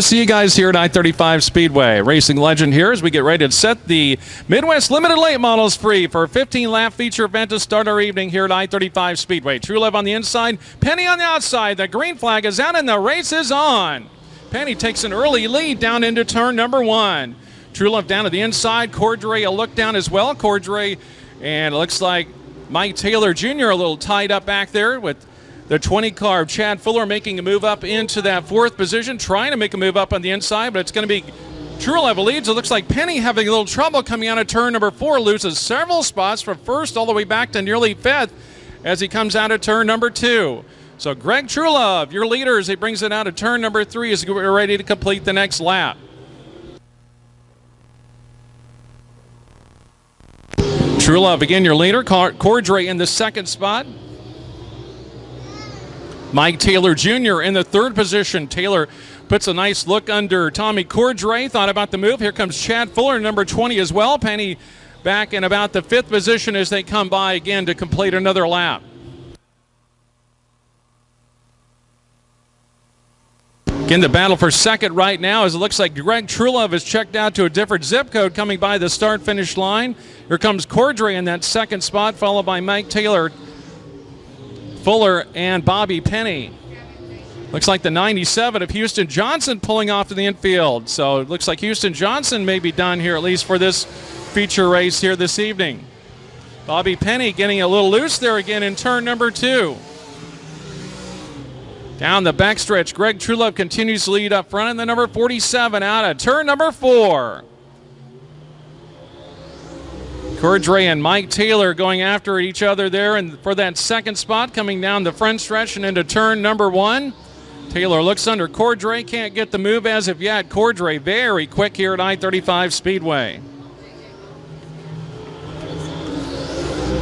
to see you guys here at I-35 Speedway. Racing legend here as we get ready to set the Midwest Limited Late Models free for a 15-lap feature event to start our evening here at I-35 Speedway. True Love on the inside, Penny on the outside. The green flag is out and the race is on. Penny takes an early lead down into turn number 1. True Love down to the inside. Cordray a look down as well. Cordray, and it looks like Mike Taylor Jr. a little tied up back there with the 20 car. Chad Fuller making a move up into that 4th position, trying to make a move up on the inside, but it's going to be True Love leads. It looks like Penny having a little trouble coming out of turn number 4, loses several spots from 1st all the way back to nearly 5th as he comes out of turn number 2. So Greg Trulove, your leader, as he brings it out of turn number 3, is ready to complete the next lap. Trulove again, your leader. Cordray in the 2nd spot. Mike Taylor Jr. in the 3rd position. Taylor puts a nice look under Tommy Cordray. Thought about the move. Here comes Chad Fuller, number 20 as well. Penny back in about the 5th position as they come by again to complete another lap. Again, the battle for 2nd right now as it looks like Greg Trulove is checked out to a different zip code coming by the start-finish line. Here comes Cordray in that 2nd spot, followed by Mike Taylor, Fuller, and Bobby Penny. Looks like the 97 of Houston Johnson pulling off to the infield. So it looks like Houston Johnson may be done here, at least for this feature race here this evening. Bobby Penny getting a little loose there again in turn number 2. Down the backstretch, Greg Trulove continues to lead up front, and the number 47 out of turn number 4. Cordray and Mike Taylor going after each other there and for that 2nd spot, coming down the front stretch and into turn number 1. Taylor looks under Cordray, can't get the move as of yet. Cordray very quick here at I-35 Speedway.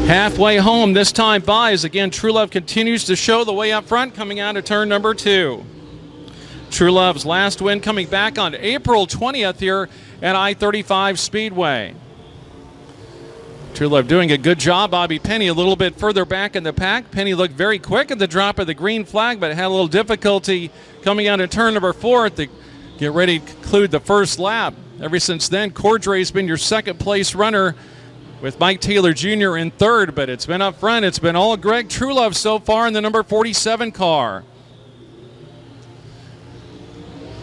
Halfway home this time by as again Trulove continues to show the way up front coming out of turn number 2. Trulove's last win coming back on April 20th here at I-35 Speedway. Trulove doing a good job. Bobby Penny a little bit further back in the pack. Penny looked very quick at the drop of the green flag, but had a little difficulty coming out of turn number 4 to get ready to conclude the first lap. Ever since then, Cordray's been your 2nd place runner with Mike Taylor Jr. in 3rd, but it's been up front. It's been all Greg Trulove so far in the number 47 car.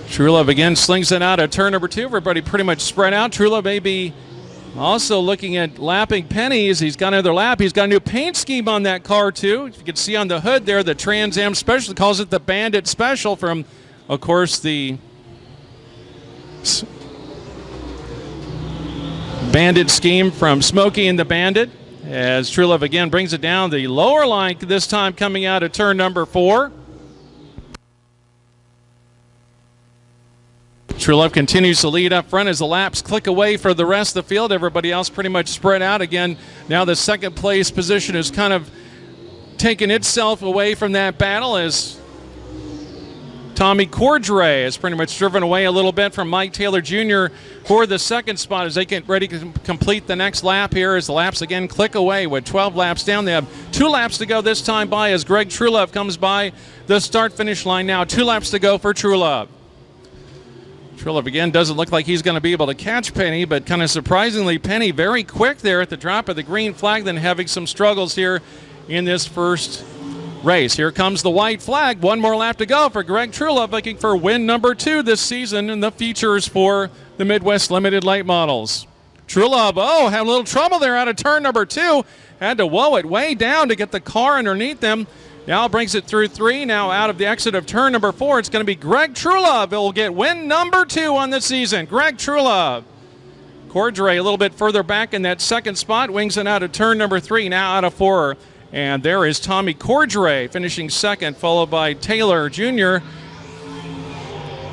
Trulove again slings it out at turn number 2. Everybody pretty much spread out. Trulove may be also looking at lapping Penny as he's got another lap. He's got a new paint scheme on that car too. You can see on the hood there, the Trans Am Special calls it the Bandit Special from, of course, the Bandit scheme from Smokey and the Bandit. As Trulove again brings it down the lower line, this time coming out of turn number 4. Trulove continues to lead up front as the laps click away for the rest of the field. Everybody else pretty much spread out again. Now the 2nd place position has kind of taken itself away from that battle as Tommy Cordray has pretty much driven away a little bit from Mike Taylor Jr. for the 2nd spot as they get ready to complete the next lap here as the laps again click away with 12 laps down. They have 2 laps to go this time by as Greg Trulove comes by the start-finish line now. 2 laps to go for Trulove. Trulove again doesn't look like he's going to be able to catch Penny, but kind of surprisingly, Penny very quick there at the drop of the green flag, then having some struggles here in this first race. Here comes the white flag. 1 more lap to go for Greg Trulove, looking for win number 2 this season in the features for the Midwest Limited Late Models. Trulove, had a little trouble there out of turn number 2. Had to whoa it way down to get the car underneath them. Now brings it through 3. Now out of the exit of turn number 4, it's going to be Greg Trulove. It will get win number 2 on the season. Greg Trulove. Cordray a little bit further back in that 2nd spot. Wings it out of turn number 3. Now out of 4. And there is Tommy Cordray finishing 2nd, followed by Taylor Jr.,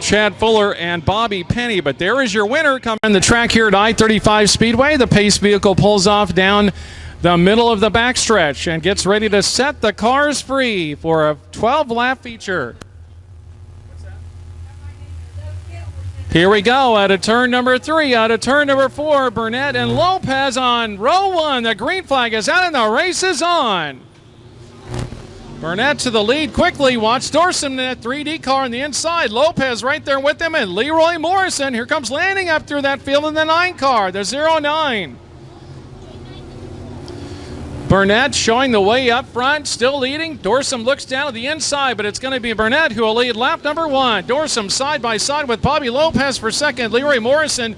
Chad Fuller, and Bobby Penny. But there is your winner coming on the track here at I-35 Speedway. The pace vehicle pulls off down the middle of the backstretch and gets ready to set the cars free for a 12-lap feature. Here we go out of turn number 3, out of turn number 4, Burnett and Lopez on row 1. The green flag is out and the race is on. Burnett to the lead quickly. Watch Dorsum in that 3D car on the inside. Lopez right there with him, and Leroy Morrison. Here comes Lanning up through that field in the 9 car, the 09. Burnett showing the way up front, still leading. Dorsum looks down at the inside, but it's going to be Burnett who will lead lap number 1. Dorsum side by side with Bobby Lopez for second. Leroy Morrison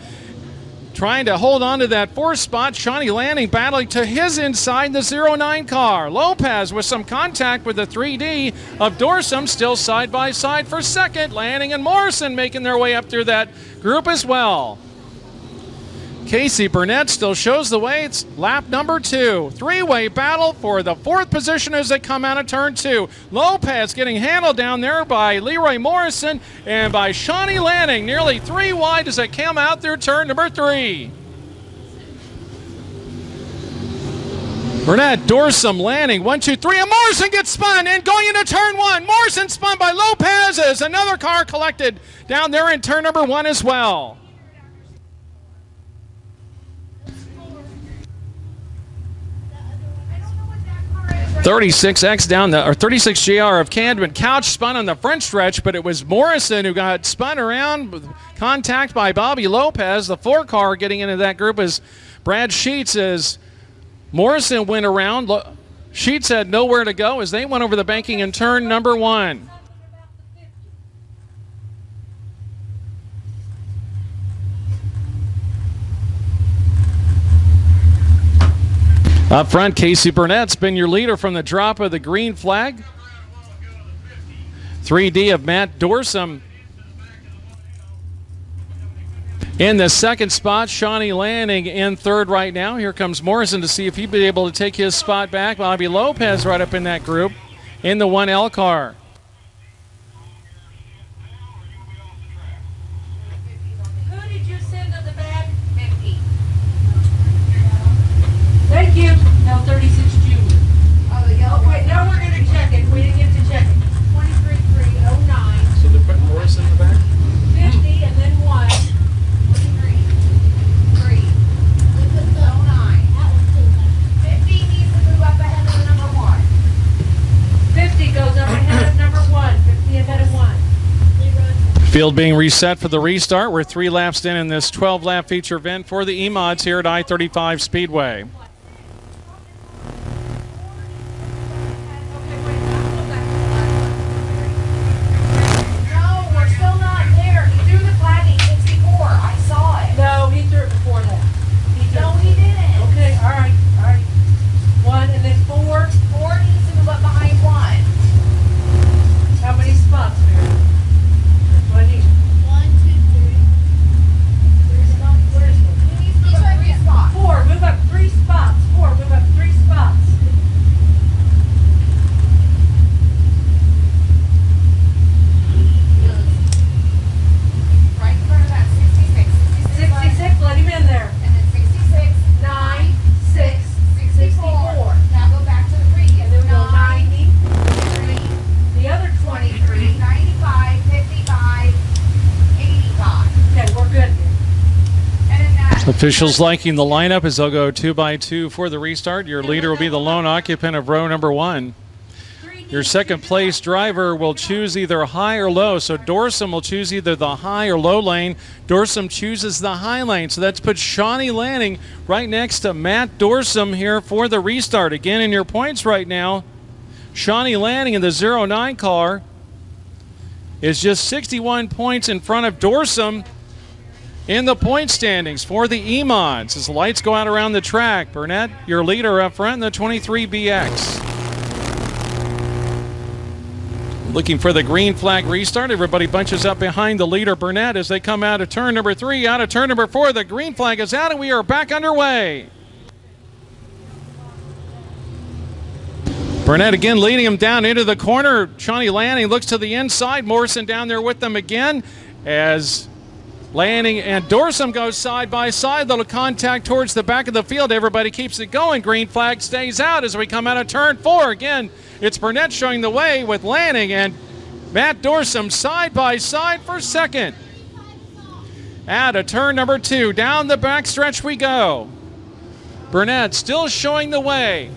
trying to hold on to that 4th spot. Shawnee Lanning battling to his inside the 09 car. Lopez with some contact with the 3D of Dorsum, still side by side for second. Lanning and Morrison making their way up through that group as well. Casey Burnett still shows the way. It's lap number 2. 3-way battle for the 4th position as they come out of turn 2. Lopez getting handled down there by Leroy Morrison and by Shawnee Lanning. Nearly 3 wide as they come out through turn number 3. Burnett, Dorsum, Lanning, 1, 2, 3, and Morrison gets spun and going into turn 1. Morrison spun by Lopez as another car collected down there in turn number 1 as well. 36X down the, or 36JR of Camden Couch spun on the front stretch, but it was Morrison who got spun around with contact by Bobby Lopez. The 4 car getting into that group is Brad Sheets as Morrison went around. Sheets had nowhere to go as they went over the banking in turn number 1. Up front, Casey Burnett's been your leader from the drop of the green flag. 3D of Matt Dorsum. In the 2nd spot, Shawnee Lanning in 3rd right now. Here comes Morrison to see if he'd be able to take his spot back. Bobby Lopez right up in that group in the 1L car. Who did you send to the back? 50. Thank you. No, 36 Junior. Oh, the yellow. Oh, wait, now we're going to check it. We didn't get to check it. 23-309. So they're putting Morrison in the back? 50 and then 1. 23. We put the 09. 50 needs to move up ahead of the number 1. 50 goes up ahead of number 1. 50 ahead of 1. Field being reset for the restart. We're 3 laps in this 12-lap feature event for the E-Mods here at I-35 Speedway. No, he threw it before that. No, he didn't. Okay, all right. 1 and then 4. 4 needs to move up behind 1. How many spots, Mary? 20. 1, 2, 3. There's no. Where's 1? He needs to move up 3 spots. 4. Move up 3 spots. 4. Move up 3 spots. Right in front of that 66. 66. Let him in there. And then 66. 9, 6, 64. Now go back to the previous. And then we go 90. 3, The other 23, 95, 55, 85. Okay, we're good here. And then that. Officials liking the lineup as they'll go 2 by 2 for the restart. Your leader will be the lone occupant of row number 1. Your 2nd place driver will choose either high or low. So Dorsum will choose either the high or low lane. Dorsum chooses the high lane. So that's put Shawnee Lanning right next to Matt Dorsum here for the restart. Again, in your points right now, Shawnee Lanning in the 09 car is just 61 points in front of Dorsum in the point standings for the E-Mods. As the lights go out around the track, Burnett, your leader up front in the 23BX. Looking for the green flag restart. Everybody bunches up behind the leader, Burnett, as they come out of turn number 3, out of turn number 4. The green flag is out, and we are back underway. Burnett again leading him down into the corner. Shawnee Lanning looks to the inside. Morrison down there with them again as Lanning and Dorsum go side by side. Little contact towards the back of the field. Everybody keeps it going. Green flag stays out as we come out of turn 4. Again, it's Burnett showing the way with Lanning and Matt Dorsum side by side for second. Out of turn number 2. Down the back stretch we go. Burnett still showing the way.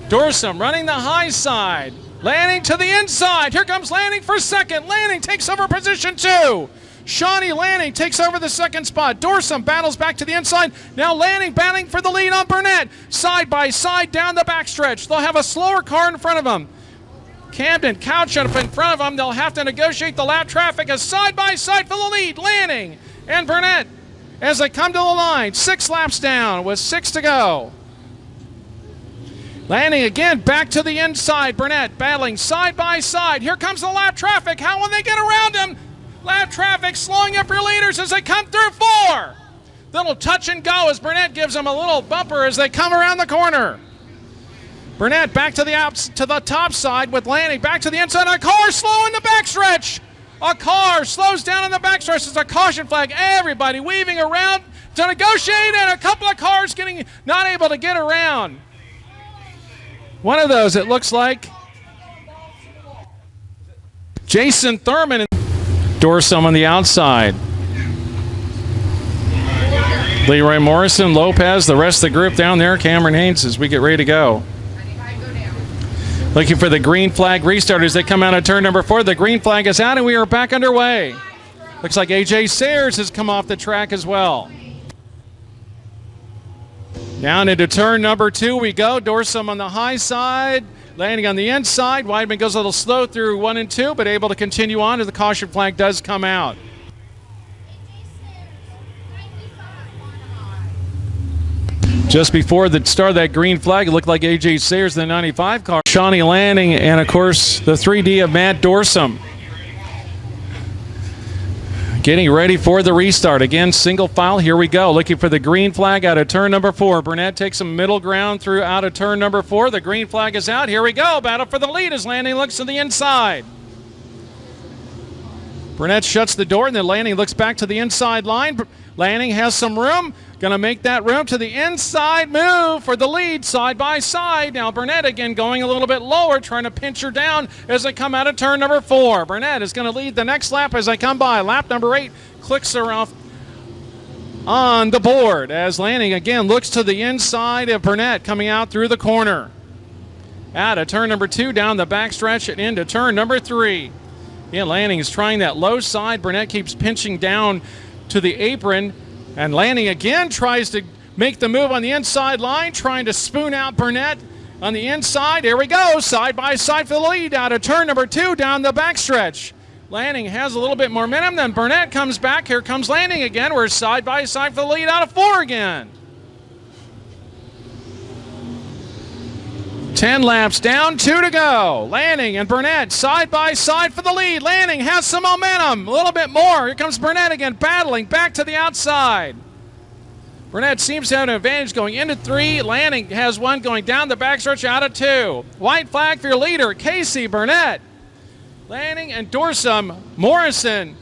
Dorsum running the high side. Lanning to the inside. Here comes Lanning for second. Lanning takes over position 2. Shawnee Lanning takes over the second spot. Dorsum battles back to the inside. Now Lanning battling for the lead on Burnett. Side by side down the backstretch. They'll have a slower car in front of them. Camden Couch up in front of them. They'll have to negotiate the lap traffic as side by side for the lead. Lanning and Burnett as they come to the line. 6 laps down with 6 to go. Lanning again back to the inside. Burnett battling side by side. Here comes the lap traffic. How will they get around him? Lap traffic slowing up your leaders as they come through 4. Little touch and go as Burnett gives them a little bumper as they come around the corner. Burnett back to the top side with Lanning back to the inside. A car slow in the backstretch. A car slows down in the backstretch. It's a caution flag. Everybody weaving around to negotiate, and a couple of cars not able to get around. One of those, it looks like. Jason Thurman and Dorsum on the outside. Leroy Morrison, Lopez, the rest of the group down there. Cameron Haynes as we get ready to go. Looking for the green flag restart as they come out of turn number 4. The green flag is out and we are back underway. Looks like AJ Sayers has come off the track as well. Down into turn number 2 we go. Dorsum on the high side, Lanning on the inside. Weidman goes a little slow through 1 and 2, but able to continue on as the caution flag does come out. Just before the start of that green flag, it looked like AJ Sayers, the 95 car. Shawnee Lanning, and of course the 3D of Matt Dorsum. Getting ready for the restart. Again, single file. Here we go. Looking for the green flag out of turn number 4. Burnett takes some middle ground through out of turn number 4. The green flag is out. Here we go. Battle for the lead as Lanning looks to the inside. Burnett shuts the door, and then Lanning looks back to the inside line. Lanning has some room. Going to make that room to the inside move for the lead side by side. Now Burnett again going a little bit lower, trying to pinch her down as they come out of turn number 4. Burnett is going to lead the next lap as they come by. Lap number 8 clicks her off on the board as Lanning again looks to the inside of Burnett coming out through the corner. Out of turn number 2, down the backstretch and into turn number 3. Yeah, Lanning is trying that low side. Burnett keeps pinching down to the apron. And Lanning again tries to make the move on the inside line, trying to spoon out Burnett on the inside. Here we go, side by side for the lead out of turn number 2 down the backstretch. Lanning has a little bit more momentum, then Burnett comes back. Here comes Lanning again. We're side by side for the lead out of 4 again. 10 laps down, 2 to go. Lanning and Burnett side by side for the lead. Lanning has some momentum, a little bit more. Here comes Burnett again, battling back to the outside. Burnett seems to have an advantage going into 3. Lanning has one going down the backstretch out of 2. White flag for your leader, Casey Burnett. Lanning and Dorsum, Morrison.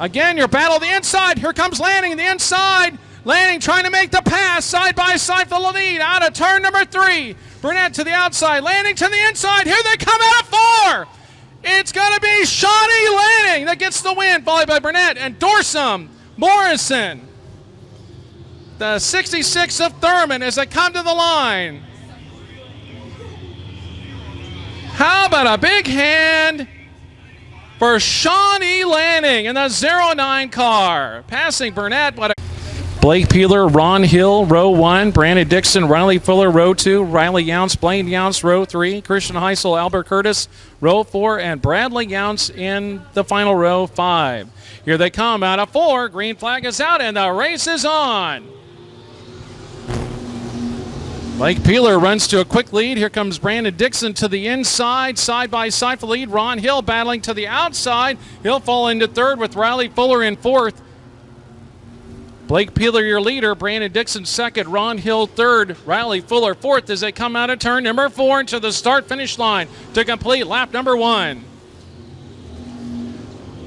Again, your battle the inside. Here comes Lanning the inside. Lanning trying to make the pass side by side for the lead out of turn number 3. Burnett to the outside, Lanning to the inside. Here they come out of 4. It's going to be Shawnee Lanning that gets the win, followed by Burnett and Dorsum, Morrison. The 66 of Thurman as they come to the line. How about a big hand for Shawnee Lanning in the 09 car. Passing Burnett. What a Blake Peeler, Ron Hill, row 1. Brandon Dixon, Riley Fuller, row 2. Riley Younce, Blaine Younce, row 3. Christian Heisel, Albert Curtis, row 4. And Bradley Younce in the final row 5. Here they come out of 4. Green flag is out and the race is on. Blake Peeler runs to a quick lead. Here comes Brandon Dixon to the inside, side by side for the lead. Ron Hill battling to the outside. He'll fall into 3rd with Riley Fuller in 4th. Blake Peeler, your leader. Brandon Dixon 2nd. Ron Hill 3rd. Riley Fuller 4th as they come out of turn number 4 into the start-finish line to complete lap number 1.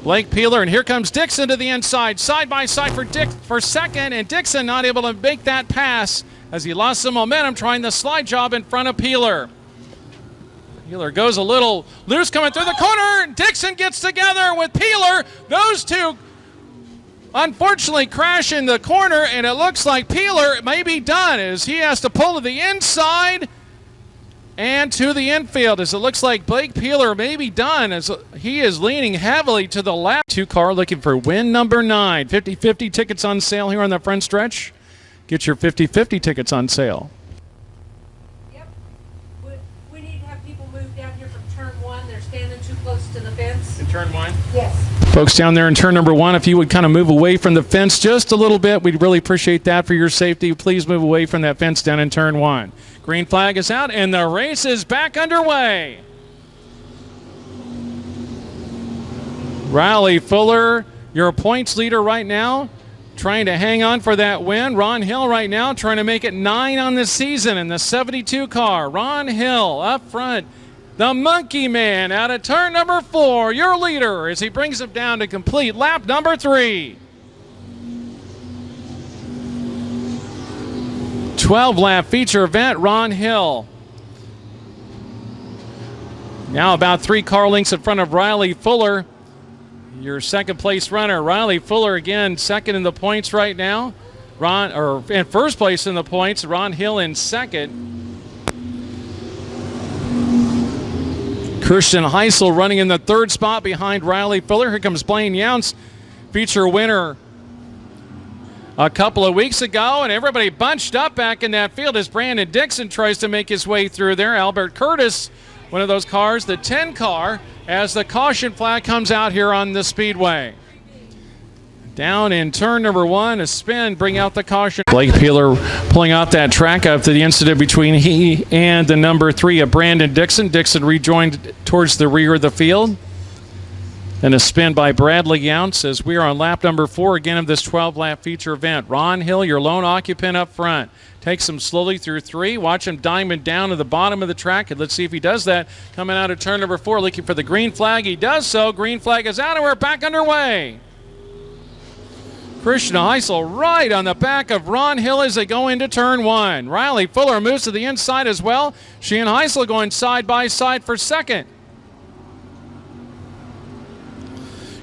Blake Peeler, and here comes Dixon to the inside, side by side for 2nd, and Dixon not able to make that pass as he lost some momentum trying the slide job in front of Peeler. Peeler goes a little loose coming through the corner. Dixon gets together with Peeler. Those two unfortunately crash in the corner, and it looks like Peeler may be done as he has to pull to the inside. and to the infield as it looks like Blake Peeler may be done as he is leaning heavily to the left. 2-car looking for win number 9. 50-50 tickets on sale here on the front stretch. Get your 50-50 tickets on sale. Yep. We need to have people move down here from turn 1. They're standing too close to the fence. In turn 1? Yes. Folks down there in turn number 1, if you would kind of move away from the fence just a little bit, we'd really appreciate that for your safety. Please move away from that fence down in turn 1. Green flag is out, and the race is back underway. Riley Fuller, your points leader right now, trying to hang on for that win. Ron Hill right now trying to make it 9 on the season in the 72 car. Ron Hill up front. The Monkey Man out of turn number 4, your leader, as he brings him down to complete lap number 3. 12-lap feature event, Ron Hill. Now about 3 car lengths in front of Riley Fuller, your second place runner. Riley Fuller again second in the points right now. In first place in the points. Ron Hill in second. Christian Heisel running in the 3rd spot behind Riley Fuller. Here comes Blaine Younce, feature winner a couple of weeks ago, and everybody bunched up back in that field as Brandon Dixon tries to make his way through there. Albert Curtis, one of those cars, the 10 car, as the caution flag comes out here on the Speedway. Down in turn number 1, a spin, bring out the caution. Blake Peeler pulling off that track after the incident between he and the number 3 of Brandon Dixon. Dixon rejoined towards the rear of the field. And a spin by Bradley Younce as we are on lap number 4 again of this 12-lap feature event. Ron Hill, your lone occupant up front. Takes him slowly through 3. Watch him diamond down to the bottom of the track. And let's see if he does that. Coming out of turn number 4, looking for the green flag. He does so. Green flag is out, and we're back underway. Christian Heisel right on the back of Ron Hill as they go into turn 1. Riley Fuller moves to the inside as well. She and Heisel going side by side for second.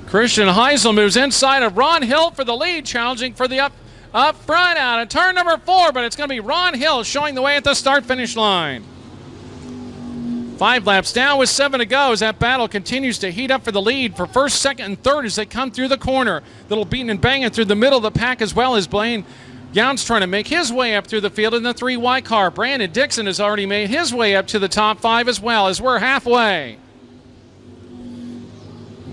Christian Heisel moves inside of Ron Hill for the lead, challenging for the up front out of turn number 4, but it's going to be Ron Hill showing the way at the start-finish line. 5 laps down with 7 to go as that battle continues to heat up for the lead for first, second, and third as they come through the corner. Little beating and banging through the middle of the pack as well as Blaine Younce trying to make his way up through the field in the 3Y car. Brandon Dixon has already made his way up to the top 5 as well as we're halfway.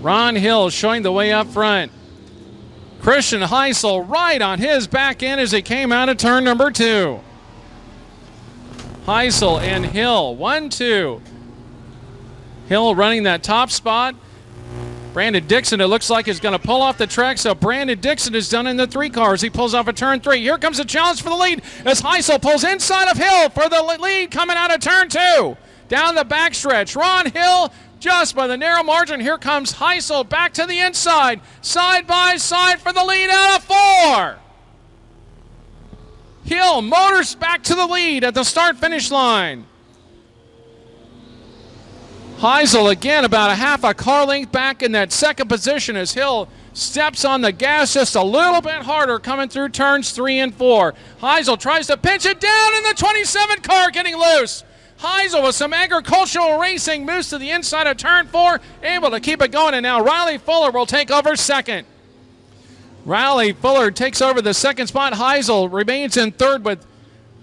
Ron Hill showing the way up front. Christian Heisel right on his back end as he came out of turn number 2. Heisel and Hill, 1-2. Hill running that top spot. Brandon Dixon, it looks like, is going to pull off the track, so Brandon Dixon is done in the 3 cars. He pulls off a turn 3. Here comes a challenge for the lead as Heisel pulls inside of Hill for the lead coming out of turn 2. Down the backstretch, Ron Hill just by the narrow margin. Here comes Heisel back to the inside, side by side for the lead out of 4. Hill motors back to the lead at the start-finish line. Heisel again about a half a car length back in that second position as Hill steps on the gas just a little bit harder coming through turns 3 and 4. Heisel tries to pinch it down in the 27 car getting loose. Heisel with some agricultural racing moves to the inside of turn 4, able to keep it going, and now Riley Fuller will take over second. Riley Fuller takes over the second spot. Heisel remains in third with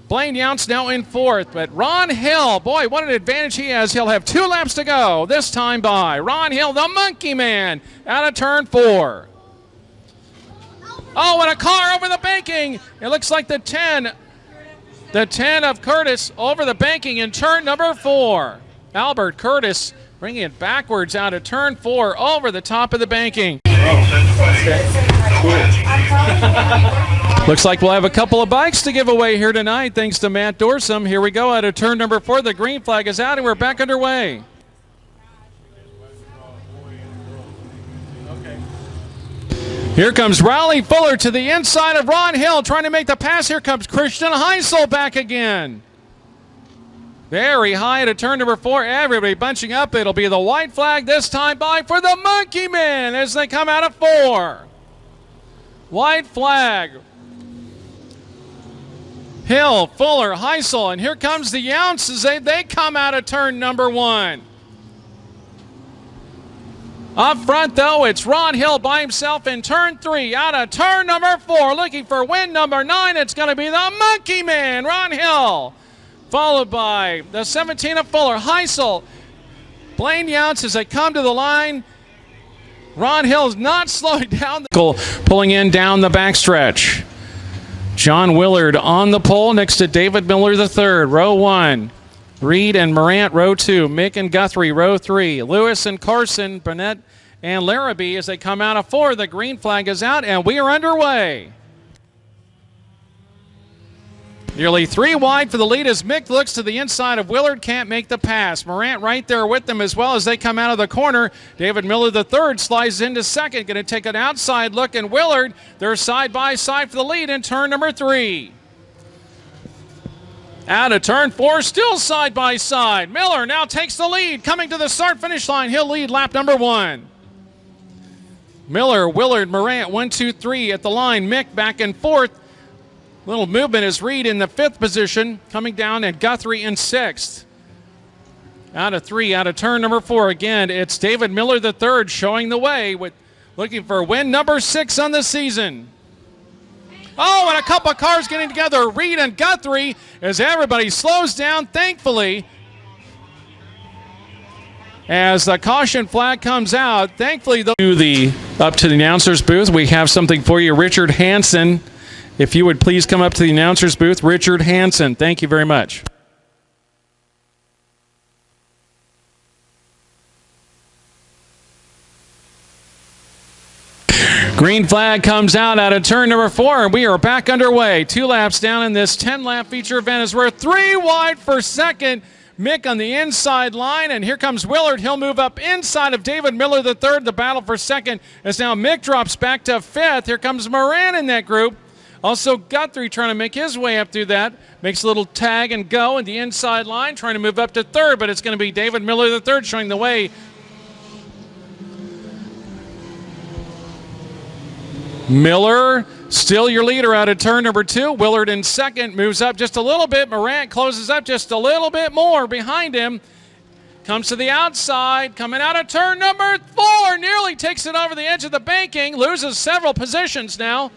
Blaine Younce now in 4th. But Ron Hill, boy, what an advantage he has. He'll have 2 laps to go, this time by Ron Hill, the Monkey Man, out of turn 4. Oh, and a car over the banking. It looks like the 10 of Curtis over the banking in turn number 4. Albert Curtis bringing it backwards out of turn 4 over the top of the banking. Looks like we'll have a couple of bikes to give away here tonight thanks to Matt Dorsum. Here we go out of turn number 4. The green flag is out and we're back underway. Here comes Riley Fuller to the inside of Ron Hill trying to make the pass. Here comes Christian Heisel back again. Very high to turn number 4. Everybody bunching up. It'll be the white flag this time by for the Monkey Man as they come out of 4. White flag. Hill, Fuller, Heisel, and here comes the Younts as they come out of turn number 1. Up front, though, it's Ron Hill by himself in turn 3. Out of turn number 4, looking for win number 9. It's going to be the Monkey Man, Ron Hill. Followed by the 17 of Fuller, Heisel. Blaine Younts as they come to the line. Ron Hill's not slowing down. Pulling in down the backstretch. John Willard on the pole next to David Miller III, row 1. Reed and Morant, row 2. Mick and Guthrie, row 3. Lewis and Carson, Burnett and Larrabee as they come out of 4. The green flag is out, and we are underway. Nearly 3 wide for the lead as Mick looks to the inside of Willard, can't make the pass. Morant right there with them as well as they come out of the corner. David Miller III slides into second, going to take an outside look, and Willard, they're side by side for the lead in turn number 3. Out of turn 4, still side by side. Miller now takes the lead, coming to the start-finish line. He'll lead lap number 1. Miller, Willard, Morant, 1, 2, 3 at the line. Mick back and forth. Little movement is Reed in the 5th position, coming down, and Guthrie in 6th. Out of 3, out of turn number 4 again, it's David Miller III showing the way, with looking for win number 6 on the season. Oh, and a couple of cars getting together, Reed and Guthrie, as everybody slows down, thankfully. As the caution flag comes out, thankfully, up to the announcer's booth, we have something for you. Richard Hansen, if you would please come up to the announcer's booth. Richard Hansen, thank you very much. Green flag comes out of turn number 4, and we are back underway. 2 laps down in this 10-lap feature event as we're 3 wide for second. Mick on the inside line, and here comes Willard. He'll move up inside of David Miller III. The battle for second as now Mick drops back to 5th. Here comes Moran in that group. Also Guthrie trying to make his way up through that. Makes a little tag and go in the inside line, trying to move up to 3rd, but it's going to be David Miller III showing the way. Miller, still your leader out of turn number 2. Willard in 2nd, moves up just a little bit. Morant closes up just a little bit more behind him. Comes to the outside, coming out of turn number 4. Nearly takes it over the edge of the banking. Loses several positions now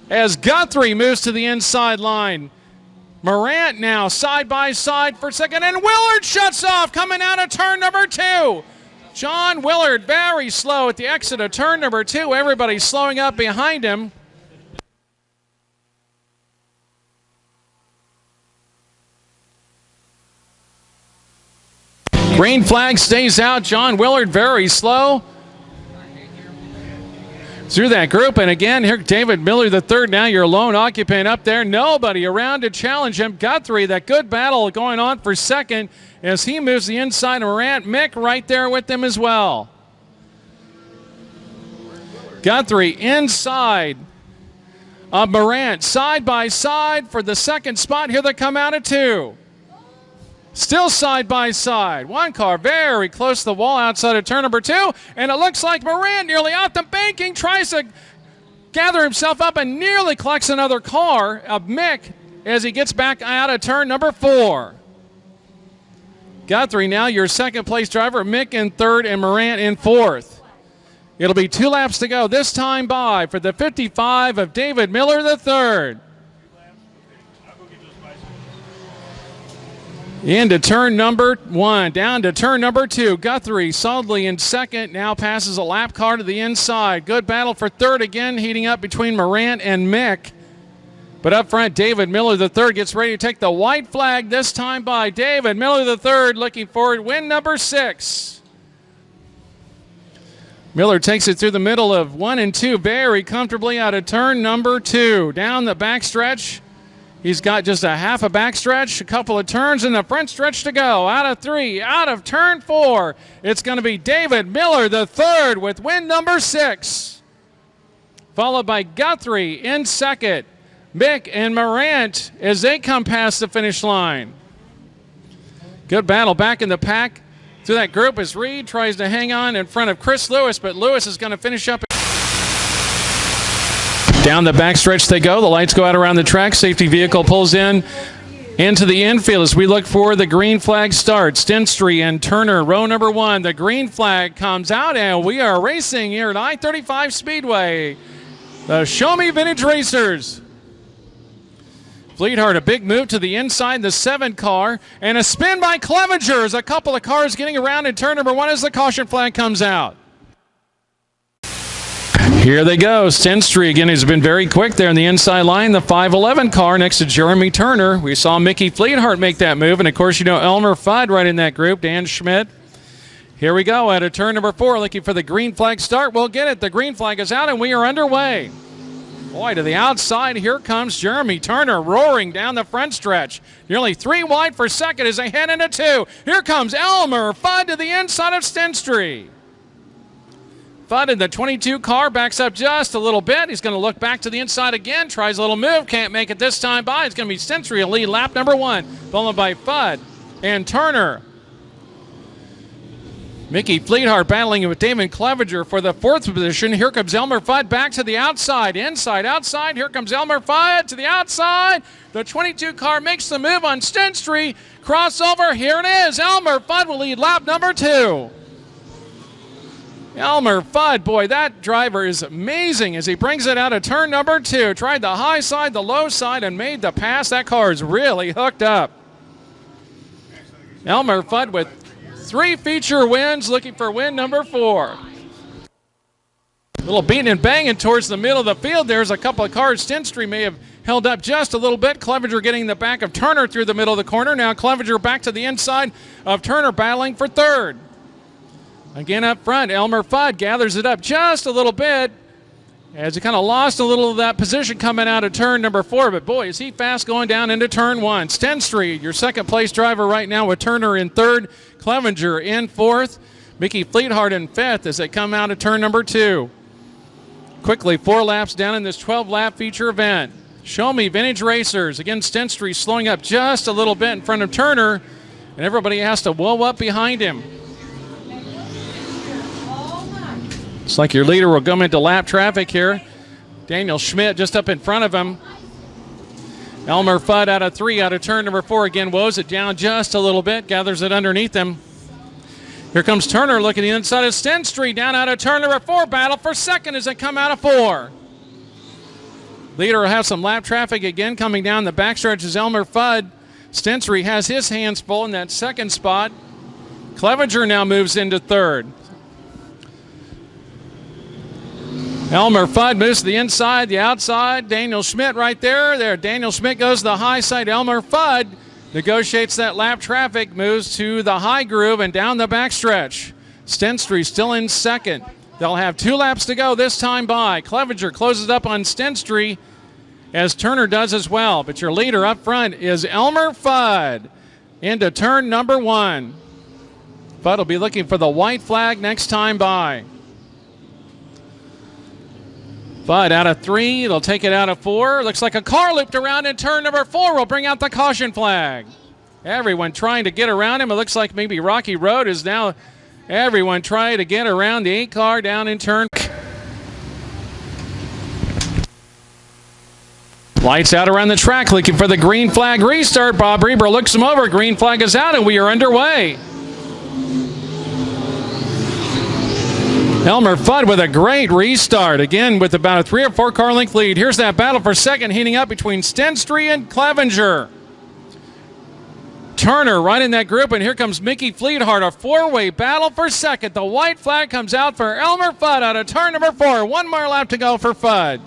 as Guthrie moves to the inside line. Morant now side by side for second, and Willard shuts off coming out of turn number 2. John Willard very slow at the exit of turn number 2. Everybody slowing up behind him. Green flag stays out. John Willard very slow through that group. And again, here David Miller III, now your lone occupant up there. Nobody around to challenge him. Guthrie, that good battle going on for second as he moves the inside of Morant. Mick right there with them as well. Guthrie inside of Morant, side by side for the second spot. Here they come out of 2. Still side by side. One car very close to the wall outside of turn number 2. And it looks like Morant nearly out the banking, tries to gather himself up and nearly collects another car of Mick as he gets back out of turn number 4. Guthrie now your second place driver, Mick in 3rd and Morant in 4th. It'll be 2 laps to go this time by for the 55 of David Miller III. Into turn number 1, down to turn number 2. Guthrie solidly in 2nd, now passes a lap car to the inside. Good battle for 3rd again, heating up between Morant and Mick. But up front, David Miller III gets ready to take the white flag this time by David Miller III, looking forward, win number 6. Miller takes it through the middle of 1 and 2 very comfortably out of turn number 2. Down the backstretch. He's got just a half a backstretch, a couple of turns in the front stretch to go. Out of 3, out of turn 4. It's going to be David Miller III with win number 6. Followed by Guthrie in 2nd. Mick and Morant as they come past the finish line. Good battle back in the pack through that group as Reed tries to hang on in front of Chris Lewis, but Lewis is going to finish up. Down the backstretch they go. The lights go out around the track. Safety vehicle pulls in into the infield as we look for the green flag start. Stenstry and Turner, row number 1. The green flag comes out, and we are racing here at I-35 Speedway. The Show Me Vintage Racers. Fleetheart, a big move to the inside, the 7 car, and a spin by Clevenger as a couple of cars getting around in turn number 1 as the caution flag comes out. Here they go. Stenstry again has been very quick there in the inside line. The 511 car next to Jeremy Turner. We saw Mickey Fleetheart make that move, and of course you know Elmer Fudd right in that group. Dan Schmidt. Here we go at a turn number 4, looking for the green flag start. We'll get it. The green flag is out, and we are underway. Boy, to the outside, here comes Jeremy Turner roaring down the front stretch. Nearly 3 wide for second as they head into 2. Here comes Elmer Fudd to the inside of Stenstry. Fudd in the 22 car backs up just a little bit. He's going to look back to the inside again, tries a little move, can't make it this time by. It's going to be Stenstry in lead lap number 1, followed by Fudd and Turner. Mickey Fleetheart battling with Damon Clevenger for the 4th position. Here comes Elmer Fudd back to the outside. Inside, outside. Here comes Elmer Fudd to the outside. The 22 car makes the move on Stenstry. Crossover. Here it is. Elmer Fudd will lead lap number 2. Elmer Fudd, boy, that driver is amazing as he brings it out of turn number 2. Tried the high side, the low side, and made the pass. That car is really hooked up. Elmer Fudd with 3 feature wins, looking for win number 4. A little beating and banging towards the middle of the field. There's a couple of cars. Stenstry may have held up just a little bit. Clevenger getting the back of Turner through the middle of the corner. Now Clevenger back to the inside of Turner, battling for 3rd. Again up front, Elmer Fudd gathers it up just a little bit as he kind of lost a little of that position coming out of turn number 4. But boy, is he fast going down into turn 1. Stenstry, your 2nd place driver right now with Turner in 3rd. Clevenger in 4th. Mickey Fleetheart in 5th as they come out of turn number 2. Quickly, 4 laps down in this 12-lap feature event. Show Me Vintage Racers. Again, Stenstry slowing up just a little bit in front of Turner, and everybody has to whoa up behind him. Looks like your leader will come into lap traffic here. Daniel Schmidt just up in front of him. Elmer Fudd out of 3 out of turn number 4. Again, woes it down just a little bit, gathers it underneath him. Here comes Turner looking the inside of Stenstry down out of turn number 4. Battle for 2nd as they come out of 4. Leader will have some lap traffic again coming down the backstretch as Elmer Fudd. Stenstry has his hands full in that 2nd spot. Clevenger now moves into 3rd. Elmer Fudd moves to the inside, the outside. Daniel Schmidt right there. Daniel Schmidt goes to the high side. Elmer Fudd negotiates that lap traffic, moves to the high groove and down the backstretch. Stenstry still in 2nd. They'll have 2 laps to go this time by. Clevenger closes up on Stenstry as Turner does as well. But your leader up front is Elmer Fudd into turn number 1. Fudd will be looking for the white flag next time by. Fudd out of 3, they'll take it out of 4. Looks like a car looped around in turn number 4 will bring out the caution flag. Everyone trying to get around him. It looks like maybe Rocky Road is now everyone trying to get around the 8 car down in turn. Lights out around the track looking for the green flag restart. Bob Reber looks him over. Green flag is out and we are underway. Elmer Fudd with a great restart. Again, with about a 3 or 4 car length lead. Here's that battle for 2nd heating up between Stenstry and Clevenger. Turner right in that group, and here comes Mickey Fleetheart. A 4-way battle for 2nd. The white flag comes out for Elmer Fudd out of turn number 4. 1 more lap to go for Fudd.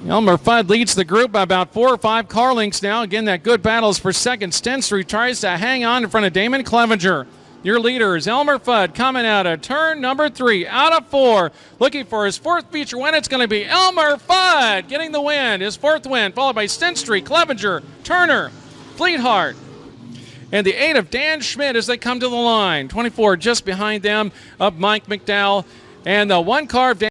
Elmer Fudd leads the group by about 4 or 5 car lengths now. Again, that good battle is for 2nd. Stenstry tries to hang on in front of Damon Clevenger. Your leader is Elmer Fudd coming out of turn number 3, out of 4. Looking for his 4th feature win. It's going to be Elmer Fudd getting the win, his 4th win, followed by Stenstry, Clevenger, Turner, Fleetheart, and the 8 of Dan Schmidt as they come to the line. 24 just behind them of Mike McDowell, and the 1 car of Dan